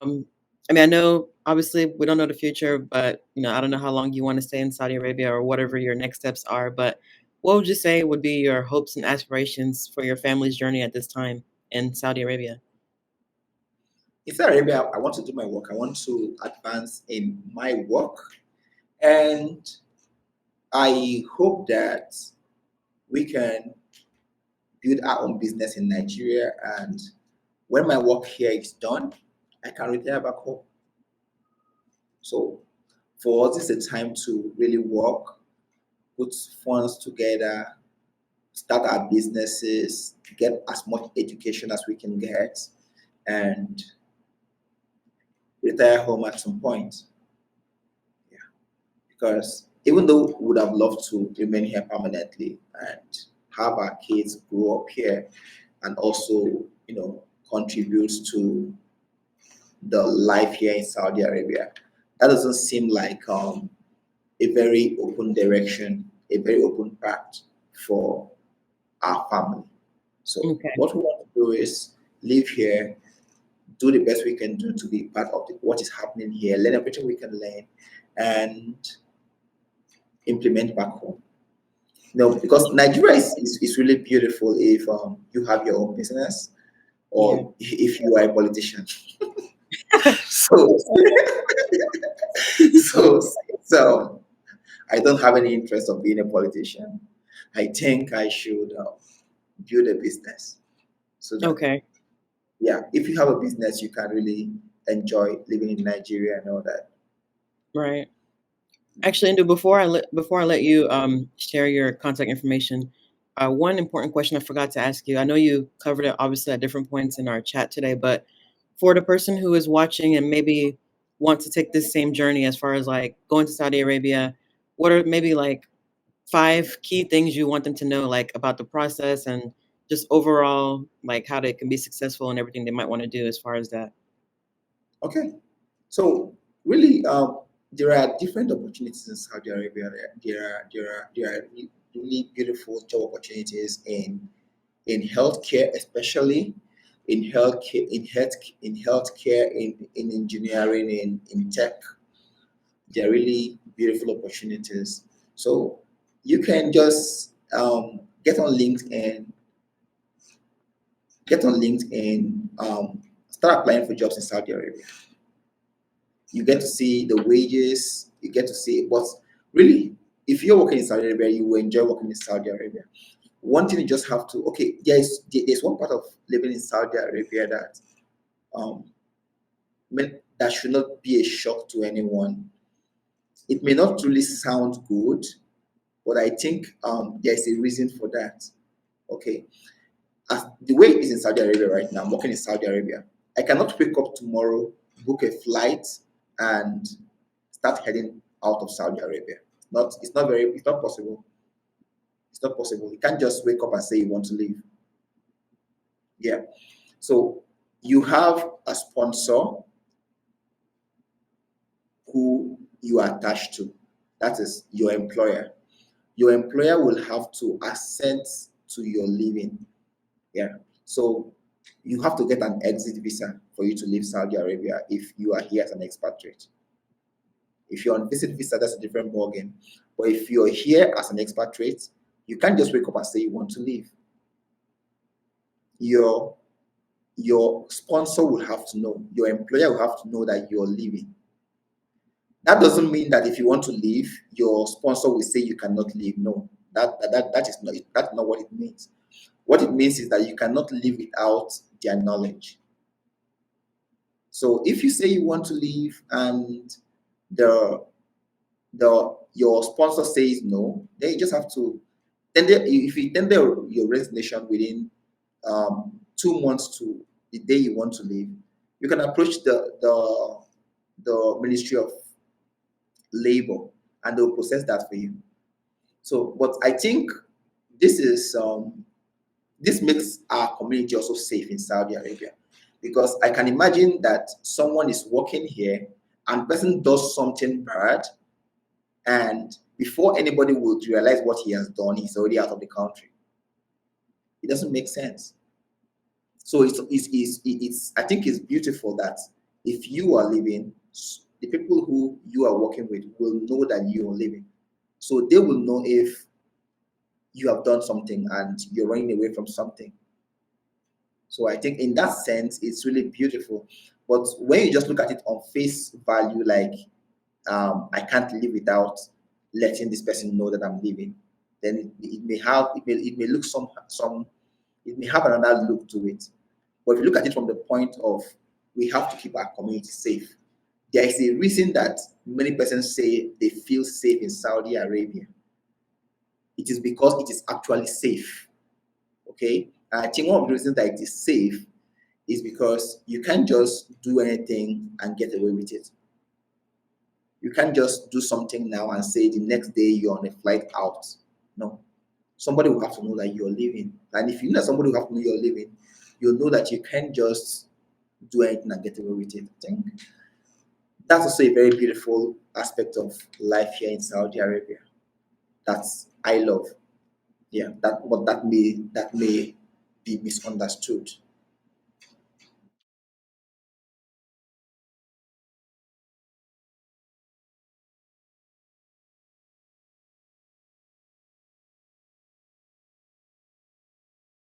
Um, I mean, I know obviously we don't know the future, but I don't know how long you want to stay in Saudi Arabia or whatever your next steps are. But what would you say would be your hopes and aspirations for your family's journey at this time in Saudi Arabia? In Saudi Arabia, I want to do my work. I want to advance in my work. And I hope that we can build our own business in Nigeria. And when my work here is done, I can retire back home. So for us, it's a time to really work, put funds together, start our businesses, get as much education as we can get, and retire home at some point. Yeah. Because even though we would have loved to remain here permanently and have our kids grow up here and also, contribute to the life here in Saudi Arabia, that doesn't seem like a very open direction, a very open path for our family. So Okay. what we want to do is live here, do the best we can do to be part of what is happening here, learn everything we can learn, and implement back home. Because Nigeria is really beautiful if you have your own business Yeah. or if you are a politician. So, so I don't have any interest of being a politician. I think I should build a business so that, Okay. yeah, if you have a business, you can really enjoy living in Nigeria and all that. Right. Actually, Indu, before I let you share your contact information, one important question I forgot to ask you. I know you covered it obviously at different points in our chat today, but for the person who is watching and maybe wants to take this same journey as far as like going to Saudi Arabia, what are maybe like 5 key things you want them to know, like about the process and just overall, like how they can be successful and everything they might want to do as far as that? Okay. So really, there are different opportunities in Saudi Arabia. There are really beautiful job opportunities in healthcare, especially in healthcare, in engineering, in tech. They're really beautiful opportunities. So you can just get on LinkedIn, start applying for jobs in Saudi Arabia. You get to see the wages, you get to see what's really, if you're working in Saudi Arabia, you will enjoy working in Saudi Arabia. One thing you just have to, okay, there's one part of living in Saudi Arabia that um that should not be a shock to anyone. It may not really sound good, but I think there's a reason for that. Okay. As the way it is in Saudi Arabia right now, I'm working in Saudi Arabia. I cannot wake up tomorrow, book a flight, and start heading out of Saudi Arabia. It's not possible. It's not possible. You can't just wake up and say you want to leave. Yeah. So you have a sponsor who you are attached to. That is your employer. Your employer will have to assent to your leaving. Yeah. So you have to get an exit visa for you to leave Saudi Arabia if you are here as an expatriate. If you're on visit visa, that's a different ballgame. But if you're here as an expatriate, you can't just wake up and say you want to leave. Your your sponsor will have to know, your employer will have to know that you're leaving. That doesn't mean that if you want to leave, your sponsor will say you cannot leave. No, that's not what it means. What it means is that you cannot live without their knowledge. So if you say you want to leave and the your sponsor says no, then you just have to if you tender your resignation within 2 months to the day you want to leave, you can approach the Ministry of Labor and they'll process that for you. So, but I think this is this makes our community also safe in Saudi Arabia because I can imagine that someone is working here and person does something bad, and before anybody would realize what he has done, he's already out of the country. It doesn't make sense. So it's I think it's beautiful that If you are leaving, the people who you are working with will know that you are leaving. So they will know if you have done something and you're running away from something. So I think in that sense, it's really beautiful. But when you just look at it on face value, like I can't live without letting this person know that I'm leaving, then it may look some it may have another look to it. But if you look at it from the point of we have to keep our community safe, there is a reason that many persons say they feel safe in Saudi Arabia. It is because it is actually safe. Okay, and I think one of the reasons that it is safe is because you can't just do anything and get away with it. You can't just do something now and say the next day you're on a flight out. No. Somebody will have to know that you're leaving. And if you know that somebody will have to know you're leaving, you'll know that you can't just do anything and get away with it. I think that's also a very beautiful aspect of life here in Saudi Arabia. That's I love. Yeah, that but that may be misunderstood.